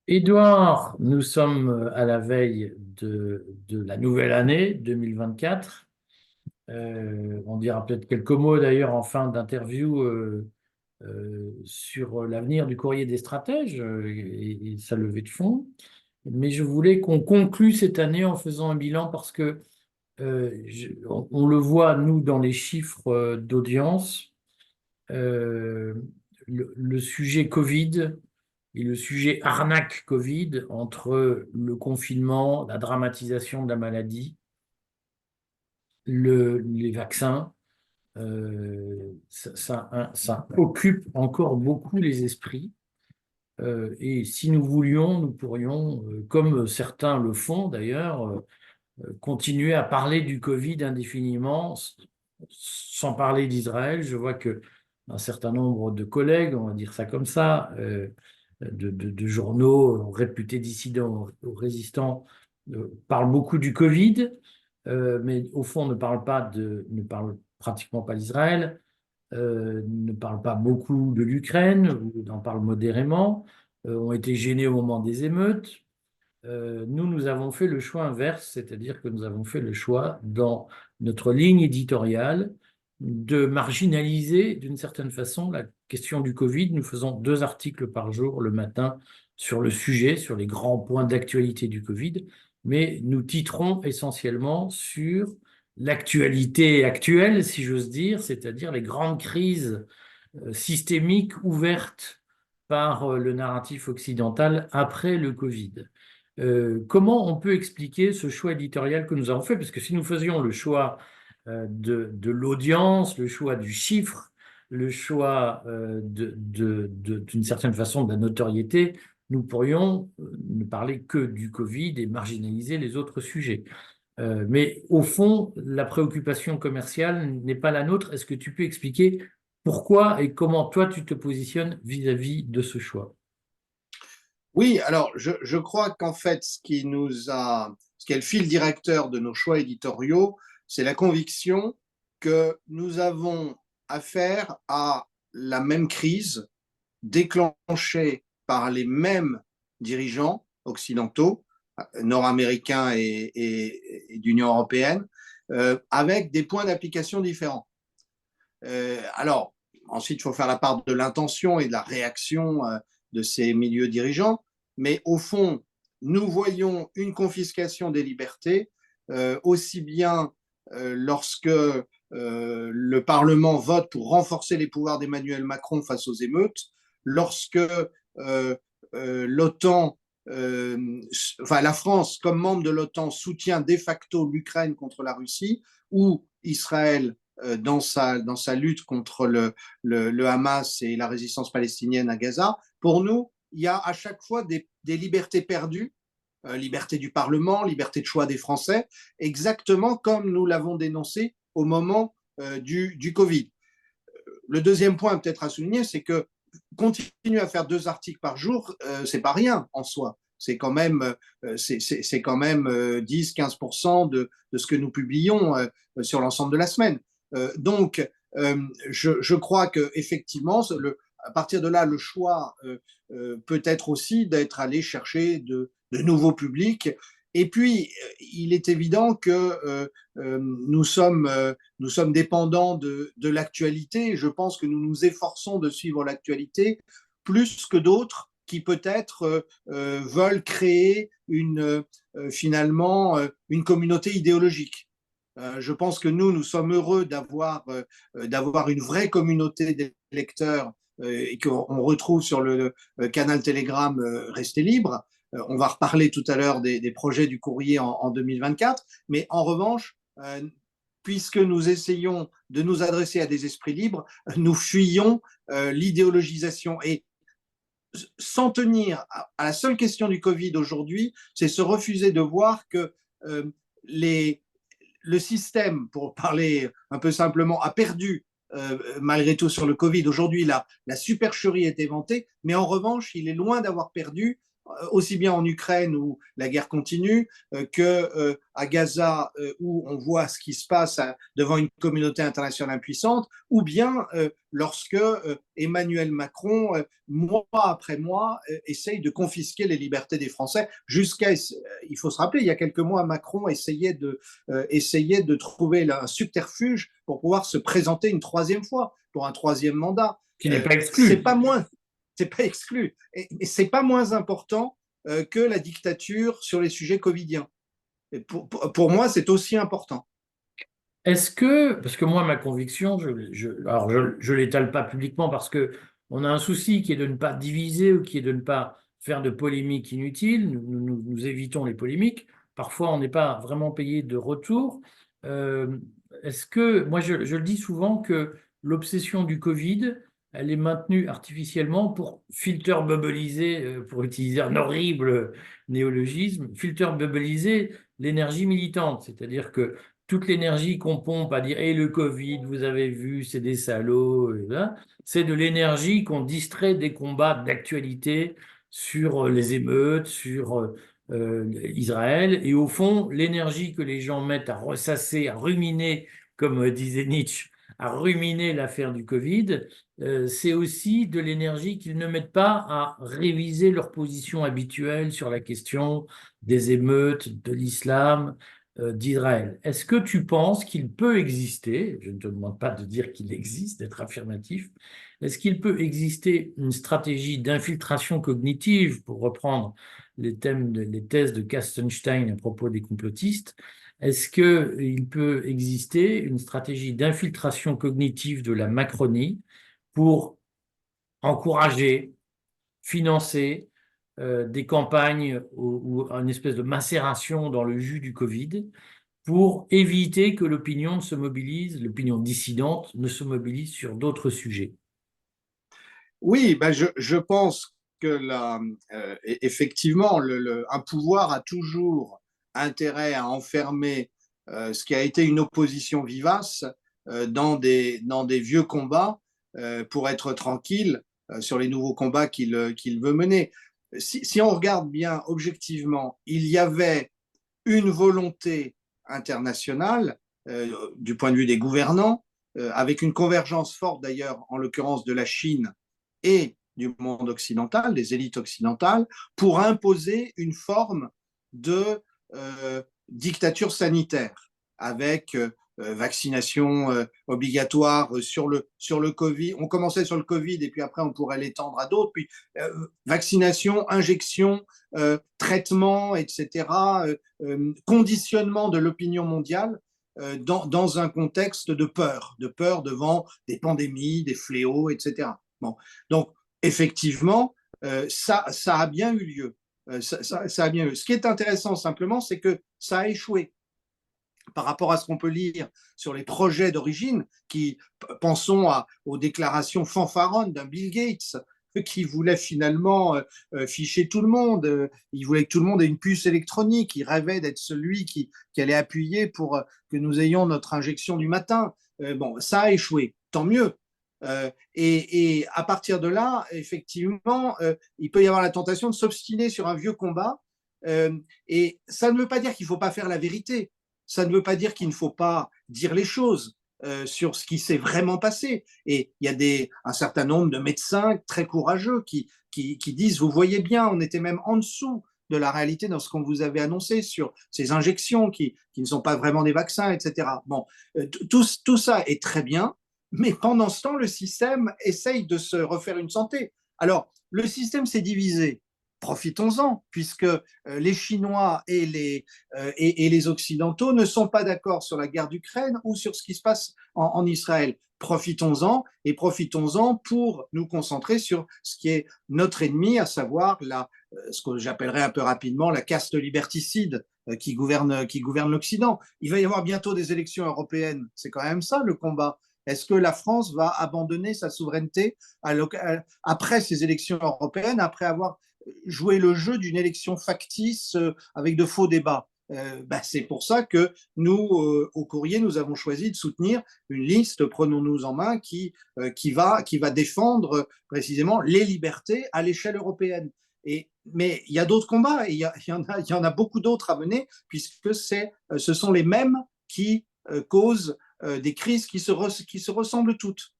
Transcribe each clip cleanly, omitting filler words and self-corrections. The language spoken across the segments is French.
Édouard, nous sommes à la veille de la nouvelle année 2024. On dira peut-être quelques mots d'ailleurs en fin d'interview sur l'avenir du courrier des stratèges et sa levée de fonds. Mais je voulais qu'on conclue cette année en faisant un bilan parce que on le voit, nous, dans les chiffres d'audience. euh, le sujet Covid et le sujet arnaque Covid entre le confinement, la dramatisation de la maladie, les vaccins, ça occupe encore beaucoup les esprits. Et si nous voulions, nous pourrions, comme certains le font d'ailleurs, continuer à parler du Covid indéfiniment, sans parler d'Israël. Je vois que un certain nombre de collègues, on va dire ça comme ça, de journaux réputés dissidents ou résistants, parlent beaucoup du Covid, mais au fond ne parlent pratiquement pas d'Israël, ne parlent pas beaucoup de l'Ukraine, ou en parlent modérément, ont été gênés au moment des émeutes. Nous avons fait le choix inverse, c'est-à-dire que nous avons fait le choix, dans notre ligne éditoriale, de marginaliser d'une certaine façon la question du Covid. Nous faisons 2 articles par jour le matin sur le sujet, sur les grands points d'actualité du Covid, mais nous titrons essentiellement sur l'actualité actuelle, si j'ose dire, c'est-à-dire les grandes crises systémiques ouvertes par le narratif occidental après le Covid. Comment on peut expliquer ce choix éditorial que nous avons fait? Parce que si nous faisions le choix de l'audience, le choix du chiffre, le choix d'une certaine façon de la notoriété, nous pourrions ne parler que du Covid et marginaliser les autres sujets. Mais au fond, la préoccupation commerciale n'est pas la nôtre. Est-ce que tu peux expliquer pourquoi et comment toi tu te positionnes vis-à-vis de ce choix? Oui, alors je crois qu'en fait, ce qui est le fil directeur de nos choix éditoriaux, c'est la conviction que nous avons affaire à la même crise déclenchée par les mêmes dirigeants occidentaux, nord-américains et d'Union européenne, avec des points d'application différents. Alors, ensuite, il faut faire la part de l'intention et de la réaction de ces milieux dirigeants. Mais au fond, nous voyons une confiscation des libertés, aussi bien lorsque le Parlement vote pour renforcer les pouvoirs d'Emmanuel Macron face aux émeutes, lorsque l'OTAN, enfin la France, comme membre de l'OTAN, soutient de facto l'Ukraine contre la Russie, ou Israël dans sa lutte contre le Hamas et la résistance palestinienne à Gaza. Pour nous, il y a à chaque fois des libertés perdues, liberté du Parlement, liberté de choix des Français, exactement comme nous l'avons dénoncé au moment du Covid. Le deuxième point peut-être à souligner, c'est que continuer à faire 2 articles par jour, c'est pas rien en soi. C'est quand même 10-15% de ce que nous publions sur l'ensemble de la semaine. Donc, je crois qu'effectivement, à partir de là, le choix peut être aussi d'être allé chercher de nouveaux publics. Et puis, il est évident que nous sommes dépendants de l'actualité. Je pense que nous nous efforçons de suivre l'actualité plus que d'autres qui peut-être veulent créer finalement une communauté idéologique. Je pense que nous sommes heureux d'avoir une vraie communauté d'électeurs et qu'on retrouve sur le canal Telegram Restez Libre. On va reparler tout à l'heure des projets du courrier en 2024. Mais en revanche, puisque nous essayons de nous adresser à des esprits libres, nous fuyons l'idéologisation. Et s'en tenir à la seule question du Covid aujourd'hui, c'est se refuser de voir que les, le système, pour parler un peu simplement, a perdu malgré tout sur le Covid. Aujourd'hui, la supercherie est inventée mais en revanche, il est loin d'avoir perdu, aussi bien en Ukraine où la guerre continue que à Gaza où on voit ce qui se passe devant une communauté internationale impuissante, ou bien lorsque Emmanuel Macron, mois après mois, essaye de confisquer les libertés des Français. Il faut se rappeler, il y a quelques mois, Macron essayait de trouver un subterfuge pour pouvoir se présenter une troisième fois, pour un troisième mandat. Qui n'est pas C'est exclu. pas moins c'est pas exclu. Et c'est pas moins important que la dictature sur les sujets covidiens. Et pour moi, c'est aussi important. Est-ce que, parce que moi, ma conviction, alors je l'étale pas publiquement parce que on a un souci qui est de ne pas diviser ou qui est de ne pas faire de polémiques inutiles. Nous évitons les polémiques. Parfois, on n'est pas vraiment payé de retour. Euh, Est-ce que, moi, je le dis souvent que l'obsession du Covid, elle est maintenue artificiellement pour filter bubbliser, pour utiliser un horrible néologisme, filter bubbliser l'énergie militante. C'est-à-dire que toute l'énergie qu'on pompe à dire et le Covid, vous avez vu, c'est des salauds, c'est de l'énergie qu'on distrait des combats d'actualité sur les émeutes, sur Israël. Et au fond, l'énergie que les gens mettent à ressasser, à ruminer, comme disait Nietzsche, à ruminer l'affaire du Covid, c'est aussi de l'énergie qu'ils ne mettent pas à réviser leur position habituelle sur la question des émeutes, de l'islam, d'Israël. Est-ce que tu penses qu'il peut exister, je ne te demande pas de dire qu'il existe, d'être affirmatif, est-ce qu'il peut exister une stratégie d'infiltration cognitive, pour reprendre les thèses de Kastenstein à propos des complotistes, est-ce qu'il peut exister une stratégie d'infiltration cognitive de la Macronie pour encourager, financer des campagnes ou une espèce de macération dans le jus du Covid pour éviter que l'opinion ne se mobilise, l'opinion dissidente ne se mobilise sur d'autres sujets? Oui, ben je pense que effectivement, un pouvoir a toujours intérêt à enfermer ce qui a été une opposition vivace dans des vieux combats pour être tranquille sur les nouveaux combats qu'il veut mener. Si on regarde bien objectivement, il y avait une volonté internationale du point de vue des gouvernants, avec une convergence forte d'ailleurs, en l'occurrence de la Chine et du monde occidental, des élites occidentales, pour imposer une forme de dictature sanitaire, avec vaccination obligatoire sur le Covid. On commençait sur le Covid et puis après on pourrait l'étendre à d'autres. Puis vaccination, injection, traitement, etc. Conditionnement de l'opinion mondiale dans un contexte de peur devant des pandémies, des fléaux, etc. Bon. Donc, effectivement, ça a bien eu lieu. Ça a bien eu. Ce qui est intéressant simplement, c'est que ça a échoué par rapport à ce qu'on peut lire sur les projets d'origine, pensons aux déclarations fanfaronnes d'un Bill Gates qui voulait finalement ficher tout le monde. Il voulait que tout le monde ait une puce électronique. Il rêvait d'être celui qui allait appuyer pour que nous ayons notre injection du matin. Bon, ça a échoué. Tant mieux. Et à partir de là, effectivement, il peut y avoir la tentation de s'obstiner sur un vieux combat. Et ça ne veut pas dire qu'il ne faut pas faire la vérité. Ça ne veut pas dire qu'il ne faut pas dire les choses sur ce qui s'est vraiment passé. Et il y a un certain nombre de médecins très courageux qui disent, vous voyez bien, on était même en dessous de la réalité dans ce qu'on vous avait annoncé sur ces injections qui ne sont pas vraiment des vaccins, etc. Bon, tout ça est très bien, mais pendant ce temps, le système essaye de se refaire une santé. Alors, le système s'est divisé. Profitons-en, puisque les Chinois et les Occidentaux ne sont pas d'accord sur la guerre d'Ukraine ou sur ce qui se passe en Israël. Profitons-en et profitons-en pour nous concentrer sur ce qui est notre ennemi, à savoir ce que j'appellerais un peu rapidement la caste liberticide qui gouverne l'Occident. Il va y avoir bientôt des élections européennes. C'est quand même ça le combat. Est-ce que la France va abandonner sa souveraineté après ces élections européennes, après avoir joué le jeu d'une élection factice avec de faux débats? c'est pour ça que nous, au Courrier, nous avons choisi de soutenir une liste, prenons-nous en main, qui va défendre précisément les libertés à l'échelle européenne. Mais il y a d'autres combats, et il y en a beaucoup d'autres à mener, puisque ce sont les mêmes qui causent des crises qui se ressemblent toutes.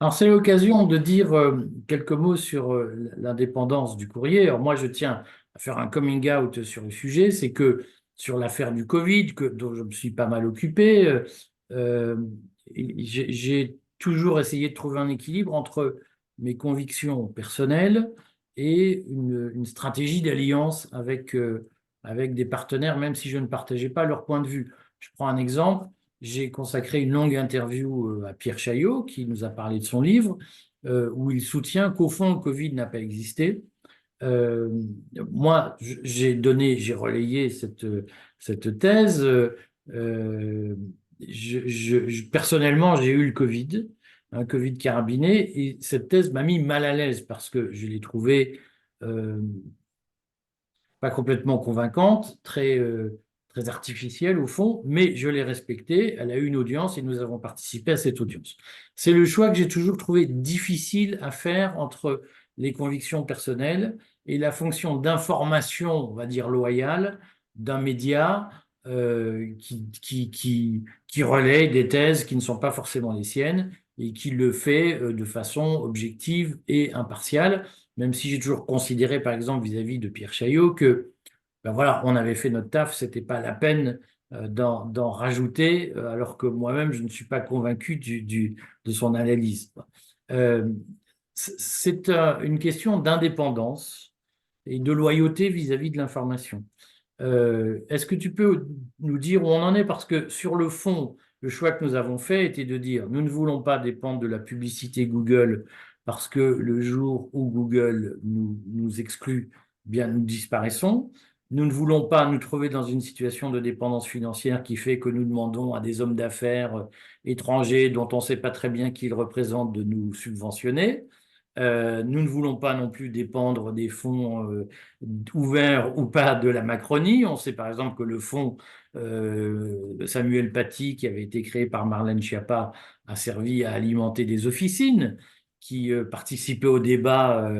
Alors, c'est l'occasion de dire quelques mots sur l'indépendance du courrier. Alors, moi, je tiens à faire un coming out sur le sujet, c'est que sur l'affaire du Covid, dont je me suis pas mal occupé, euh, j'ai toujours essayé de trouver un équilibre entre mes convictions personnelles et une stratégie d'alliance avec des partenaires, même si je ne partageais pas leur point de vue. Je prends un exemple. J'ai consacré une longue interview à Pierre Chaillot, qui nous a parlé de son livre, où il soutient qu'au fond, le Covid n'a pas existé. Euh, Moi, j'ai relayé cette thèse. Personnellement, j'ai eu le Covid, un Covid carabiné, et cette thèse m'a mis mal à l'aise parce que je l'ai trouvée euh, pas complètement convaincante, très artificielle au fond, mais je l'ai respectée. Elle a eu une audience et nous avons participé à cette audience. C'est le choix que j'ai toujours trouvé difficile à faire entre les convictions personnelles et la fonction d'information, on va dire loyale, d'un média qui relaie des thèses qui ne sont pas forcément les siennes et qui le fait de façon objective et impartiale, même si j'ai toujours considéré, par exemple, vis-à-vis de Pierre Chaillot, que ben voilà, on avait fait notre taf, c'était pas la peine d'en rajouter, alors que moi-même, je ne suis pas convaincu de son analyse. Euh, c'est une question d'indépendance et de loyauté vis-à-vis de l'information. Est-ce que tu peux nous dire où on en est? Parce que sur le fond, le choix que nous avons fait était de dire, nous ne voulons pas dépendre de la publicité Google parce que le jour où Google nous exclut, eh bien nous disparaissons. Nous ne voulons pas nous trouver dans une situation de dépendance financière qui fait que nous demandons à des hommes d'affaires étrangers dont on ne sait pas très bien qui ils représentent de nous subventionner. Nous ne voulons pas non plus dépendre des fonds ouverts ou pas de la Macronie. On sait par exemple que le fonds de Samuel Paty, qui avait été créé par Marlène Schiappa, a servi à alimenter des officines qui participaient au débat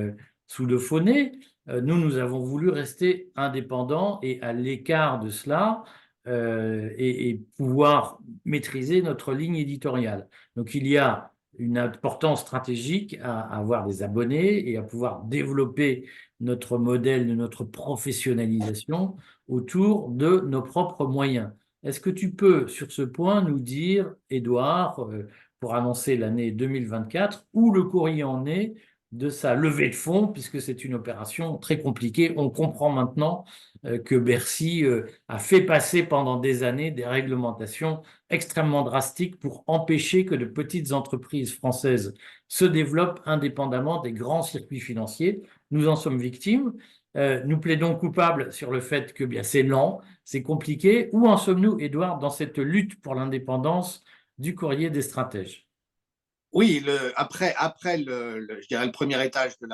sous le faux nez. Nous avons voulu rester indépendants et à l'écart de cela et pouvoir maîtriser notre ligne éditoriale. Donc il y a une importance stratégique à avoir des abonnés et à pouvoir développer notre modèle de notre professionnalisation autour de nos propres moyens. Est-ce que tu peux, sur ce point, nous dire, Édouard, pour annoncer l'année 2024, où le courrier en est de sa levée de fonds, puisque c'est une opération très compliquée. On comprend maintenant que Bercy a fait passer pendant des années des réglementations extrêmement drastiques pour empêcher que de petites entreprises françaises se développent indépendamment des grands circuits financiers. Nous en sommes victimes. Nous plaidons coupables sur le fait que bien c'est lent, c'est compliqué. Où en sommes-nous, Édouard, dans cette lutte pour l'indépendance du courrier des stratèges? Oui, après je dirais le premier étage de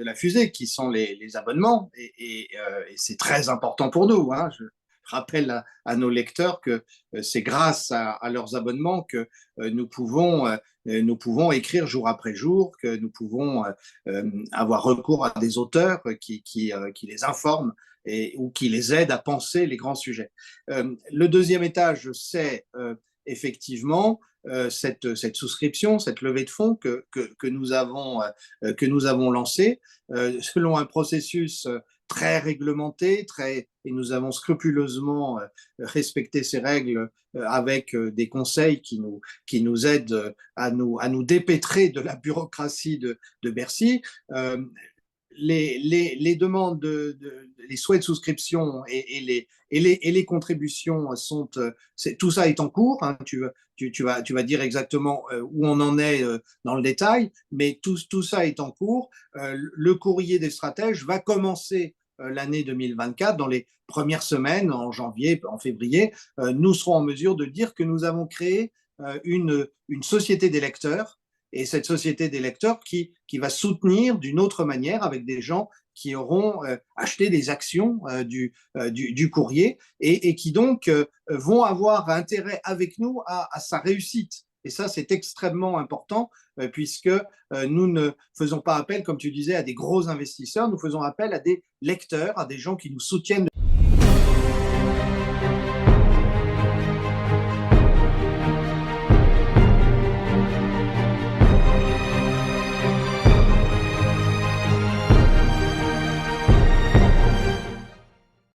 la fusée, qui sont les abonnements, et c'est très important pour nous, hein. Je rappelle à nos lecteurs que c'est grâce à leurs abonnements que nous pouvons écrire jour après jour, que nous pouvons avoir recours à des auteurs qui les informent ou qui les aident à penser les grands sujets. Le deuxième étage, c'est effectivement cette souscription, cette levée de fonds que nous avons lancée selon un processus très réglementé, et nous avons scrupuleusement respecté ces règles avec des conseils qui nous aident à nous dépêtrer de la bureaucratie de Bercy. Les demandes, les souhaits de souscription et les contributions tout ça est en cours, hein. Tu vas dire exactement où on en est dans le détail, mais tout ça est en cours. Le courrier des stratèges va commencer l'année 2024, dans les premières semaines, en janvier, en février. Nous serons en mesure de dire que nous avons créé une société des lecteurs, et cette société des lecteurs qui va soutenir d'une autre manière, avec des gens qui auront acheté des actions du courrier et qui donc vont avoir intérêt avec nous à sa réussite. Et ça, c'est extrêmement important puisque nous ne faisons pas appel, comme tu disais, à des gros investisseurs, nous faisons appel à des lecteurs, à des gens qui nous soutiennent.